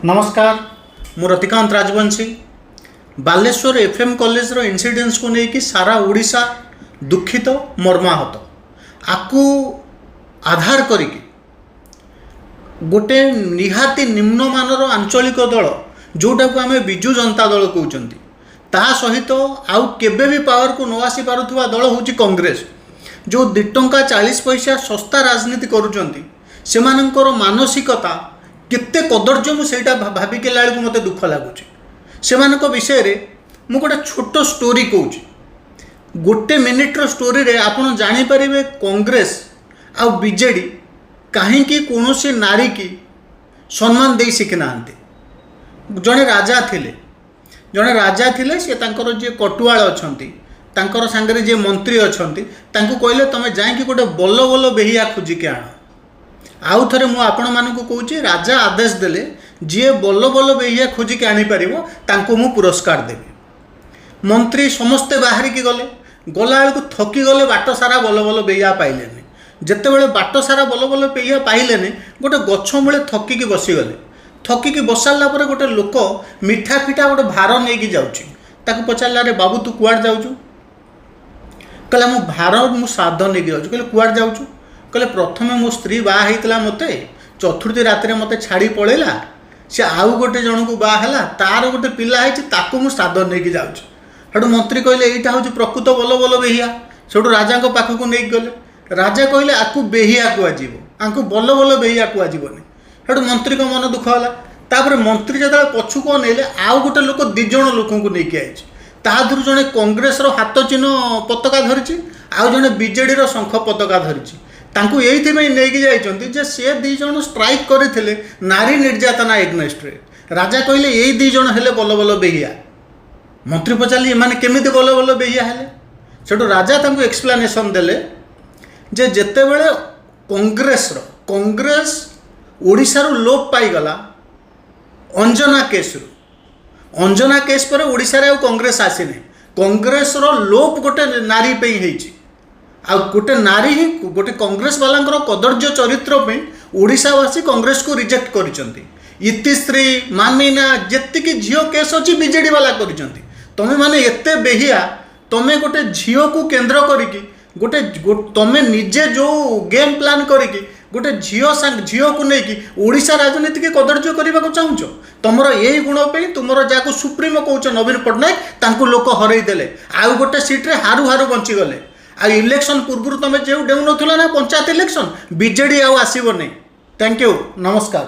नमस्कार मु Ratikant Rajvanshi Baleshwar FM college रो इनसीडेंस को लेकिन सारा ओडिशा दुखित मर्माहत आकु आधार करिकी गोटे निहाती निम्नमानर आंचलिक दल जोटा को आम विजु जनता दल कहते ता सहित आउ केबे भी पावर को न आसी पारुथुवा दल होची कांग्रेस जो 2 टंका 40 पैसा सस्ता राजनीति करुचंती सेमानंकर मानसिकता केते कदर्य मुझे भाविक लाल को मत दुख लगुच से विषय रे मु गोटे छोट स्टोरी कहूँ गोटे मिनिट्र स्टोरी रे आपन जानीपर कांग्रेस आ बीजेडी कहीं कौन नारी की सम्मान दे शिखिना जड़े राजा थिले सी तांकर जे कटुआल अच्छा सांगरे जे मंत्री अच्छा कहले तुम जाकि गोटे बल बल बेहिया खोजिके आण आउ थे मुझे आपण मानक कहूँ राजा आदेश देले जी बल बल बेहिया खोजिके आनीपर मु पुरस्कार देवी मंत्री समस्ते बाहर की गले गला बेलू थकी गले बाट सारा बल बल बेहिया पाइले जिते बड़े बाट सारा बल बल बेहिया पाइले गोटे गछ मूले थकिकी बसीगले थकिकी बसाला गोटे लोक मिठा फिटा गोटे भार नहीं जाऊँगी पचारा रे बाबू तू कुआड़ जाऊँ कहला मु भार मु श्राद्ध नहीं जाऊँ कहले कुआड़ जाऊँ कहले प्रथमे मो स्त्री बाहा होता मत चतुर्थी रात मत छाड़ी पलैला सी आउ गोटे जन को बाहला तार गोटे पिला है मु श्राद्ध नहीं जाऊँ मंत्री कहले यहाँ हूँ प्रकृत बल बल बेहिया से राजा पाखक नहीं गले राजा कहले आपको बेहिया कहुब आपको बल बल बेहिया कहनी से मंत्री को मन दुख है तापर मंत्री जो पछुक अनेले आउ गोटे लोक 2 जण लोक को लेकिन आई तादर जड़े कांग्रेस हाथ चिन्ह पताका धरी आउ जड़े बीजेडी शंख पताका धरी तांको यही नहीं जाइए सी 2 जण स्ट्राइक करते नारी निर्यातना एग्नेस्ट रे राजा कहले यही 2 जण हेले बल बल बेहिया मंत्री पचारे एमाने केमिति बल बल बेहिया हेले सेठू राजा तांको एक्सप्लेनेशन देले जे जेते बेले कांग्रेस ओडिशा रो लोप पाईगला अंजना केस पर ओडिशा रे कांग्रेस आसीने कांग्रेस रो लोप गोटे नारी पे ही आ गोटे नारी ही गोटे कांग्रेस वाला कदर्य चरित्र पे ओडिशावासी कांग्रेस को रिजेक्ट करिसंती इतिश्री मामिना जेतिकी झियो केस अच्छी बीजेडी वाला करिसंती तमे माने एते बेहिया तमे गोटे झियो को केंद्र करिकी गोटे तमे निजे जो गेम प्लान करिकी गोटे झियो को लेकिन ओडिशा राजनीति के कदर्य करने को चाहूच तुमर यही गुण पे तुमर जहाँ सुप्रीमो कौच नवीन पट्टनायक तांको लोक हरईदेले आउ गोटे सीट्रे हारू हारू बंचीगले आ इलेक्शन पूर्व तुम जो डेउ ना पंचायत इलेक्शन बीजेडी आउ आसबनी। थैंक यू नमस्कार।